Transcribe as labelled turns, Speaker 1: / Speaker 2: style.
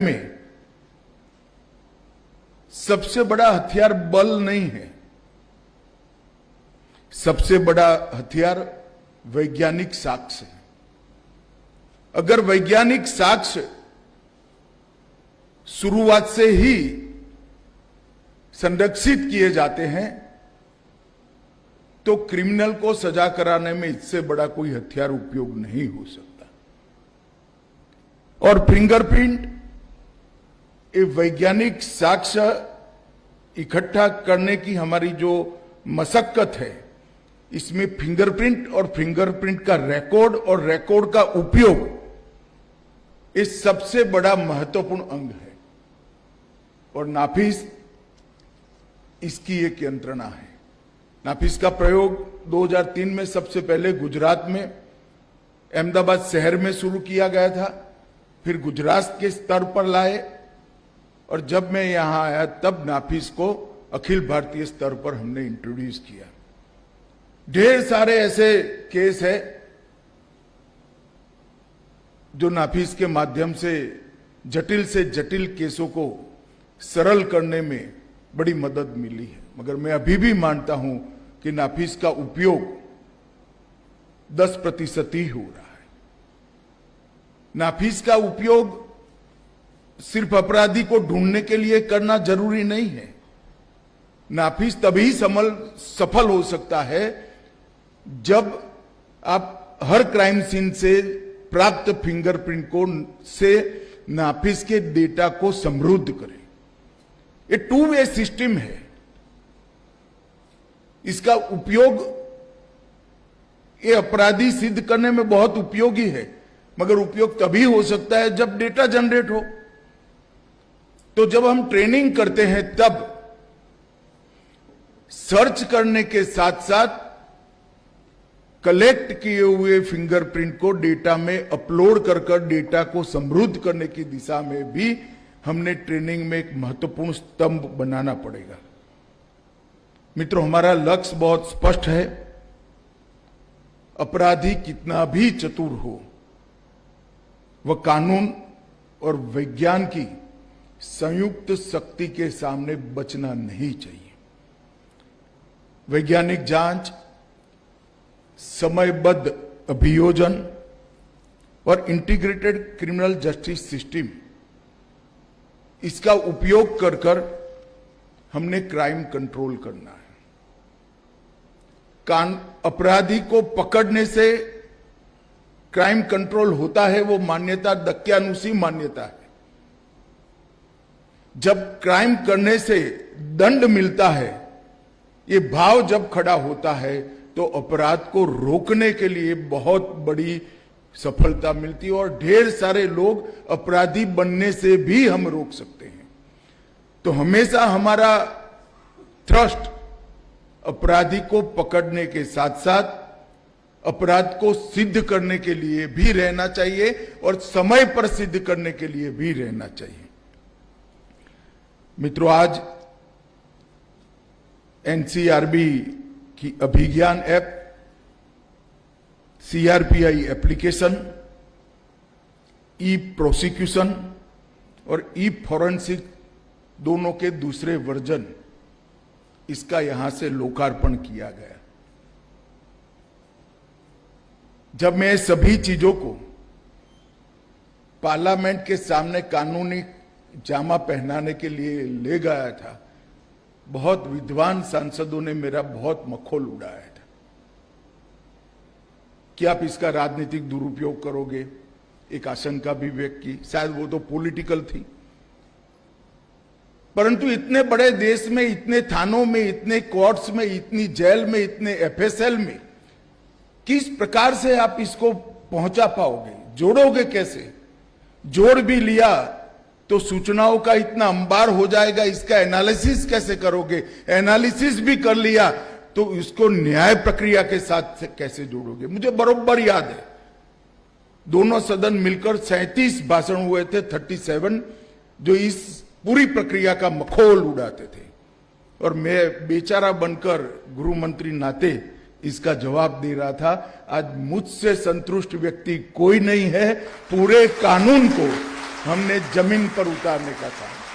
Speaker 1: में सबसे बड़ा हथियार बल नहीं है, सबसे बड़ा हथियार वैज्ञानिक साक्ष्य है। अगर वैज्ञानिक साक्ष्य शुरुआत से ही संरक्षित किए जाते हैं तो क्रिमिनल को सजा कराने में इससे बड़ा कोई हथियार उपयोग नहीं हो सकता। और फिंगरप्रिंट ये वैज्ञानिक साक्ष्य इकट्ठा करने की हमारी जो मशक्कत है, इसमें फिंगरप्रिंट और फिंगरप्रिंट का रिकॉर्ड और रिकॉर्ड का उपयोग इस सबसे बड़ा महत्वपूर्ण अंग है। और नाफिस इसकी एक यंत्रणा है। नाफिस का प्रयोग 2003 में सबसे पहले गुजरात में अहमदाबाद शहर में शुरू किया गया था, फिर गुजरात के स्तर पर लाए, और जब मैं यहां आया तब नाफिस को अखिल भारतीय स्तर पर हमने इंट्रोड्यूस किया। ढेर सारे ऐसे केस है जो नाफिस के माध्यम से जटिल केसों को सरल करने में बड़ी मदद मिली है। मगर मैं अभी भी मानता हूं कि नाफिस का उपयोग 10% ही हो रहा है। नाफिस का उपयोग सिर्फ अपराधी को ढूंढने के लिए करना जरूरी नहीं है। नाफिस तभी सफल हो सकता है जब आप हर क्राइम सीन से प्राप्त फिंगरप्रिंट को से नाफिस के डेटा को समृद्ध करें। ये 2 वे सिस्टम है। इसका उपयोग ये अपराधी सिद्ध करने में बहुत उपयोगी है, मगर उपयोग तभी हो सकता है जब डेटा जनरेट हो। तो जब हम ट्रेनिंग करते हैं तब सर्च करने के साथ साथ कलेक्ट किए हुए फिंगरप्रिंट को डेटा में अपलोड कर डेटा को समृद्ध करने की दिशा में भी हमने ट्रेनिंग में एक महत्वपूर्ण स्तंभ बनाना पड़ेगा। मित्रों, हमारा लक्ष्य बहुत स्पष्ट है। अपराधी कितना भी चतुर हो, वह कानून और विज्ञान की संयुक्त शक्ति के सामने बचना नहीं चाहिए। वैज्ञानिक जांच, समयबद्ध अभियोजन और इंटीग्रेटेड क्रिमिनल जस्टिस सिस्टम, इसका उपयोग कर हमने क्राइम कंट्रोल करना है। अपराधी को पकड़ने से क्राइम कंट्रोल होता है, वो मान्यता दक्यानुसी मान्यता है। जब क्राइम करने से दंड मिलता है, ये भाव जब खड़ा होता है तो अपराध को रोकने के लिए बहुत बड़ी सफलता मिलती है, और ढेर सारे लोग अपराधी बनने से भी हम रोक सकते हैं। तो हमेशा हमारा थ्रस्ट अपराधी को पकड़ने के साथ साथ अपराध को सिद्ध करने के लिए भी रहना चाहिए और समय पर सिद्ध करने के लिए भी रहना चाहिए। मित्रों, आज एनसीआरबी की अभिज्ञान ऐप, सीआरपीआई एप्लीकेशन, ई प्रोसिक्यूशन और ई फॉरेंसिक दोनों के दूसरे वर्जन, इसका यहां से लोकार्पण किया गया। जब मैं सभी चीजों को पार्लियामेंट के सामने कानूनी जामा पहनाने के लिए ले गया था, बहुत विद्वान सांसदों ने मेरा बहुत मखौल उड़ाया था कि आप इसका राजनीतिक दुरुपयोग करोगे। एक आशंका भी व्यक्त की, शायद वो तो पॉलिटिकल थी, परंतु इतने बड़े देश में, इतने थानों में, इतने कोर्ट्स में, इतनी जेल में, इतने एफएसएल में किस प्रकार से आप इसको पहुंचा पाओगे, जोड़ोगे कैसे? जोड़ भी लिया तो सूचनाओं का इतना अंबार हो जाएगा, इसका एनालिसिस कैसे करोगे? एनालिसिस भी कर लिया तो इसको न्याय प्रक्रिया के साथ कैसे जोड़ोगे? मुझे बरोबर याद है, दोनों सदन मिलकर 37 भाषण हुए थे, 37, जो इस पूरी प्रक्रिया का मखौल उड़ाते थे। और मैं बेचारा बनकर गृह मंत्री नाते इसका जवाब दे रहा था। आज मुझसे संतुष्ट व्यक्ति कोई नहीं है। पूरे कानून को हमने जमीन पर उतारने का काम